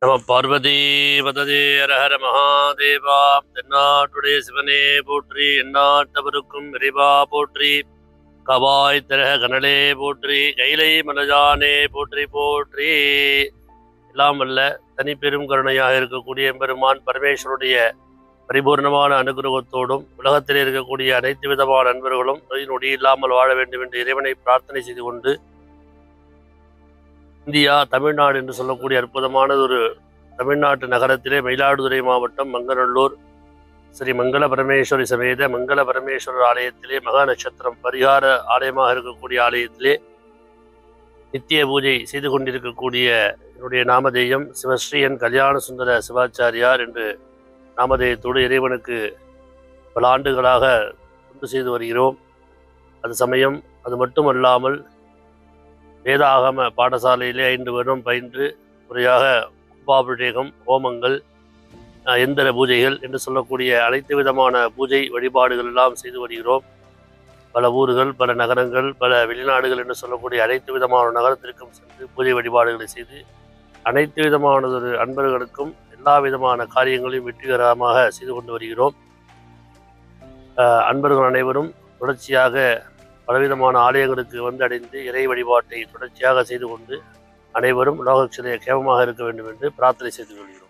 நம பார்வதி பததே ஹர மகாதேவா. தென்னாட்டுடைய சிவனே போற்றி, எந்நாட்டவருக்கும் இறைவா போற்றி. கவாய் திரக கனலே போற்றி, கைலை மலஜானே போற்றி போற்றி. எல்லாம் வல்ல தனிப்பெரும் கருணையாக இருக்கக்கூடிய எம்பெருமான் பரமேஸ்வருடைய பரிபூர்ணமான அனுகிரகத்தோடும் உலகத்தில் இருக்கக்கூடிய அனைத்து விதமான நண்பர்களும் நொடி இல்லாமல் வாழ வேண்டும் என்று இறைவனை பிரார்த்தனை செய்து கொண்டு, இந்தியா தமிழ்நாடு என்று சொல்லக்கூடிய அற்புதமானது ஒரு தமிழ்நாட்டு நகரத்திலே மயிலாடுதுறை மாவட்டம் மங்கநல்லூர் ஸ்ரீ மங்கள பரமேஸ்வரி சமேத மங்கள பரமேஸ்வரர் ஆலயத்திலே மகா நட்சத்திரம் பரிகார ஆலயமாக இருக்கக்கூடிய ஆலயத்திலே நித்திய பூஜை செய்து கொண்டிருக்கக்கூடிய என்னுடைய நாமதேயம் சிவஸ்ரீயன் கல்யாண சுந்தர சிவாச்சாரியார் என்று நாமதேயத்தோடு இறைவனுக்கு பல ஆண்டுகளாக தொண்டு செய்து வருகிறோம். அது சமயம் அது மட்டுமல்லாமல் வேதாகம பாடசாலையிலே 5 வருடம் பயின்று முறையாக கும்பாபிஷேகம், ஹோமங்கள், எந்திர பூஜைகள் என்று சொல்லக்கூடிய அனைத்து விதமான பூஜை வழிபாடுகள் எல்லாம் செய்து வருகிறோம். பல ஊர்கள், பல நகரங்கள், பல வெளிநாடுகள் என்று சொல்லக்கூடிய அனைத்து விதமான நகரத்திற்கும் சென்று பூஜை வழிபாடுகளை செய்து அனைத்து விதமானதொரு அன்பர்களுக்கும் எல்லா விதமான காரியங்களையும் வெற்றிகரமாக செய்து கொண்டு வருகிறோம். அன்பர்கள் அனைவரும் தொடர்ச்சியாக பலவிதமான ஆலயங்களுக்கு வந்து அடைந்து இறை வழிபாட்டை தொடர்ச்சியாக செய்து கொண்டு அனைவரும் லோகத்திலே கேமமாக இருக்க வேண்டும் என்று பிரார்த்தனை செய்து கொள்கிறோம்.